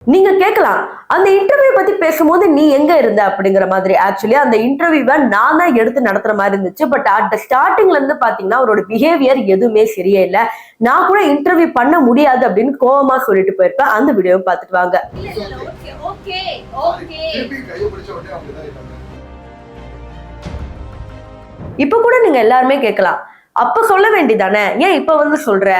நீங்க கேட்கலாம் அந்த இன்டர்வியூ பத்தி பேசும்போது நீ எங்க இருந்த அப்படிங்கிற மாதிரி. ஆக்சுவலி அந்த இன்டர்வியூவை நான் தான் எடுத்து நடத்துற மாதிரி இருந்துச்சு. பட் அட் ஸ்டார்டிங்ல இருந்து பாத்தீங்கன்னா அவரோட பிஹேவியர் எதுவுமே சரியே இல்ல. நான் கூட இன்டர்வியூ பண்ண முடியாது அப்படின்னு கோவமா சொல்லிட்டு போயிருப்பேன். அந்த வீடியோவை பார்த்துட்டு வாங்க. இப்ப கூட நீங்க எல்லாருமே கேட்கலாம், அப்ப சொல்ல வேண்டியதானே, ஏன் இப்ப வந்து சொல்ற,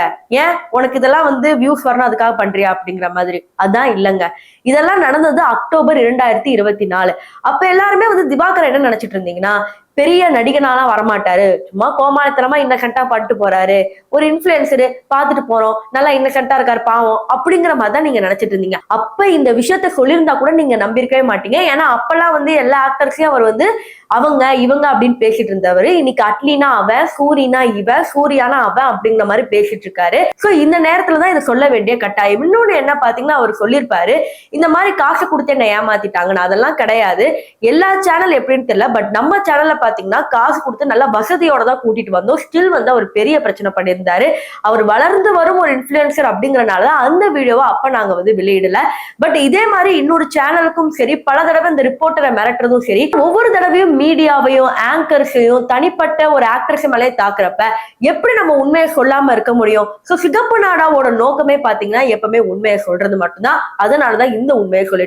ஏன் உனக்கு இதெல்லாம் வந்து வியூஸ் வரணும் அதுக்காக பண்றியா அப்படிங்கிற மாதிரி. அதான் இல்லங்க, இதெல்லாம் நடந்தது அக்டோபர் 2024. அப்ப எல்லாருமே வந்து திவாகர் என்ன நினைச்சிட்டு இருந்தீங்கன்னா, பெரிய நடிகனாலாம் வரமாட்டாரு, சும்மா கோமாளித்தனமா இன்னசென்ட்டா பண்ணிட்டு போறாரு, ஒரு இன்ஃபுளுசரு பாத்துட்டு போறோம், நல்லா இன்னசென்ட்டா இருக்காரு பாவம் அப்படிங்கிற மாதிரி தான் நீங்க நினைச்சிட்டு இருந்தீங்க. அப்ப இந்த விஷயத்த சொல்லியிருந்தா கூட நீங்க நம்பியிருக்கவே மாட்டீங்க. ஏன்னா அப்பெல்லாம் வந்து எல்லா ஆக்டர்ஸையும் அவர் வந்து அவங்க இவங்க அப்படின்னு பேசிட்டு இருந்தவர் இன்னைக்கு அட்லினா அவன், சூரினா இவ, சூர்யானா அவன் அப்படிங்கிற மாதிரி பேசிட்டு இருக்காரு. சோ இந்த நேரத்துலதான் இதை சொல்ல வேண்டிய கட்டாயம். இன்னொன்னு என்ன பாத்தீங்கன்னா அவர் சொல்லியிருப்பாரு, இந்த மாதிரி காசு கொடுத்து என்ன ஏமாத்திட்டாங்கன்னு. அதெல்லாம் கிடையாது. எல்லா சேனல் எப்படின்னு தெரியல, பட் நம்ம சேனல்ல பாத்தீங்கன்னா காசு கொடுத்து நல்லா வசதியோட தான் கூட்டிட்டு வந்தோம். ஸ்டில் வந்து அவர் பெரிய பிரச்சனை பண்ணியிருந்தாரு. அவர் வளர்ந்து வரும் ஒரு இன்ஃபுளுசர் அப்படிங்கறனால அந்த வீடியோவை அப்ப நாங்க வந்து வெளியிடல. பட் இதே மாதிரி இன்னொரு சேனலுக்கும் சரி பல தடவை இந்த ரிப்போர்ட்டரை மிரட்டுறதும் சரி, ஒவ்வொரு தடவையும் மீடியாவையும் ஆங்கர்ஸையும் தனிப்பட்ட ஒரு ஆக்ட்ரஸ் மேலே தாக்குறப்ப எப்படி நம்ம உண்மையை சொல்லாம இருக்க முடியும்? சோ சிகப்பு நாடாவோட நோக்கமே பாத்தீங்கன்னா எப்பவுமே உண்மையை சொல்றது மட்டும்தான். அதனாலதான் இந்த உண்மையை சொல்லிட்டு